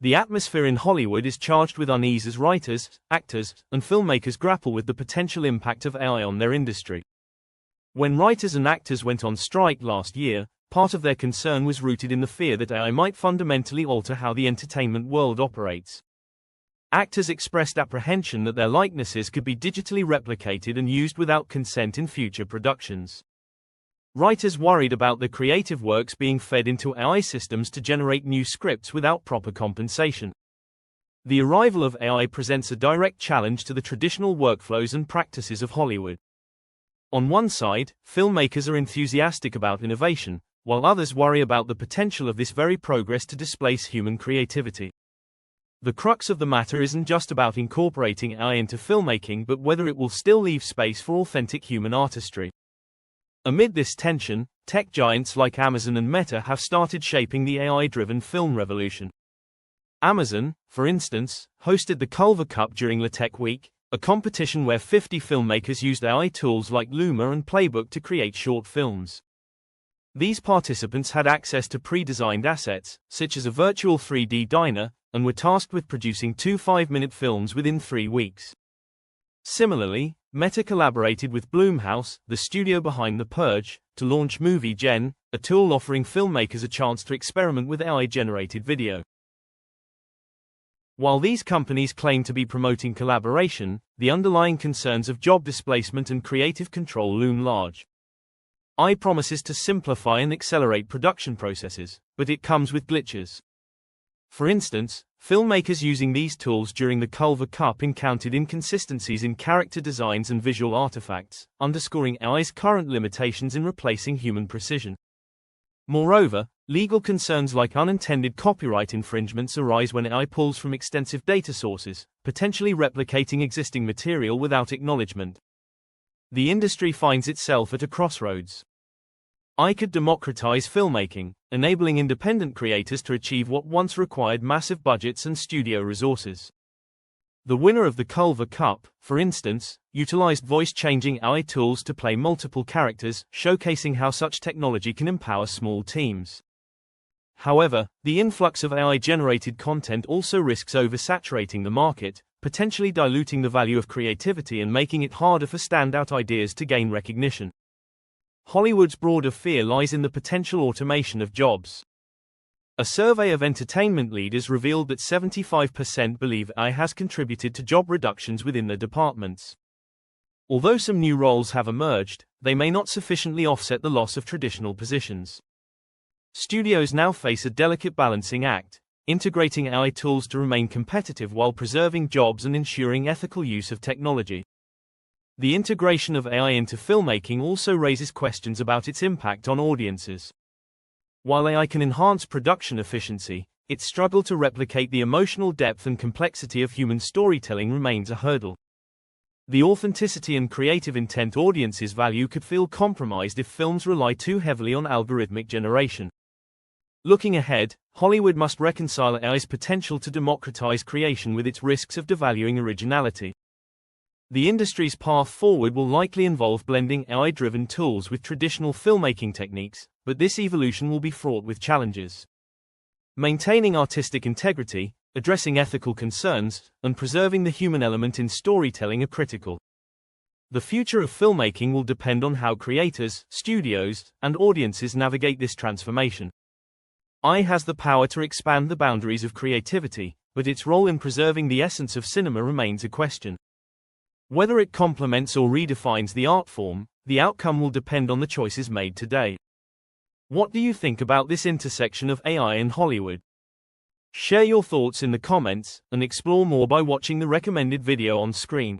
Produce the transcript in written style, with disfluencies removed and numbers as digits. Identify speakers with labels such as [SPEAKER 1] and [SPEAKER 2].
[SPEAKER 1] The atmosphere in Hollywood is charged with unease as writers, actors, and filmmakers grapple with the potential impact of AI on their industry. When writers and actors went on strike last year, part of their concern was rooted in the fear that AI might fundamentally alter how the entertainment world operates. Actors expressed apprehension that their likenesses could be digitally replicated and used without consent in future productions. Writers worried about their creative works being fed into AI systems to generate new scripts without proper compensation. The arrival of AI presents a direct challenge to the traditional workflows and practices of Hollywood. On one side, filmmakers are enthusiastic about innovation, while others worry about the potential of this very progress to displace human creativity. The crux of the matter isn't just about incorporating AI into filmmaking but whether it will still leave space for authentic human artistry. Amid this tension, tech giants like Amazon and Meta have started shaping the AI-driven film revolution. Amazon, for instance, hosted the Culver Cup during La Tech Week, a competition where 50 filmmakers used AI tools like Luma and Playbook to create short films. These participants had access to pre-designed assets, such as a virtual 3D diner, and were tasked with producing 2 5-minute films within 3 weeks. Similarly, Meta collaborated with Blumhouse, the studio behind The Purge, to launch Movie Gen, a tool offering filmmakers a chance to experiment with AI-generated video. While these companies claim to be promoting collaboration, the underlying concerns of job displacement and creative control loom large. AI promises to simplify and accelerate production processes, but it comes with glitches. For instance, filmmakers using these tools during the Culver Cup encountered inconsistencies in character designs and visual artifacts, underscoring AI's current limitations in replacing human precision. Moreover, legal concerns like unintended copyright infringements arise when AI pulls from extensive data sources, potentially replicating existing material without acknowledgement. The industry finds itself at a crossroads. AI could democratize filmmaking, enabling independent creators to achieve what once required massive budgets and studio resources. The winner of the Culver Cup, for instance, utilized voice-changing AI tools to play multiple characters, showcasing how such technology can empower small teams. However, the influx of AI-generated content also risks oversaturating the market, potentially diluting the value of creativity and making it harder for standout ideas to gain recognition. Hollywood's broader fear lies in the potential automation of jobs. A survey of entertainment leaders revealed that 75% believe AI has contributed to job reductions within their departments. Although some new roles have emerged, they may not sufficiently offset the loss of traditional positions. Studios now face a delicate balancing act, integrating AI tools to remain competitive while preserving jobs and ensuring ethical use of technology. The integration of AI into filmmaking also raises questions about its impact on audiences. While AI can enhance production efficiency, its struggle to replicate the emotional depth and complexity of human storytelling remains a hurdle. The authenticity and creative intent audiences value could feel compromised if films rely too heavily on algorithmic generation. Looking ahead, Hollywood must reconcile AI's potential to democratize creation with its risks of devaluing originality. The industry's path forward will likely involve blending AI-driven tools with traditional filmmaking techniques, but this evolution will be fraught with challenges. Maintaining artistic integrity, addressing ethical concerns, and preserving the human element in storytelling are critical. The future of filmmaking will depend on how creators, studios, and audiences navigate this transformation. AI has the power to expand the boundaries of creativity, but its role in preserving the essence of cinema remains a question. Whether it complements or redefines the art form, the outcome will depend on the choices made today. What do you think about this intersection of AI and Hollywood? Share your thoughts in the comments, and explore more by watching the recommended video on screen.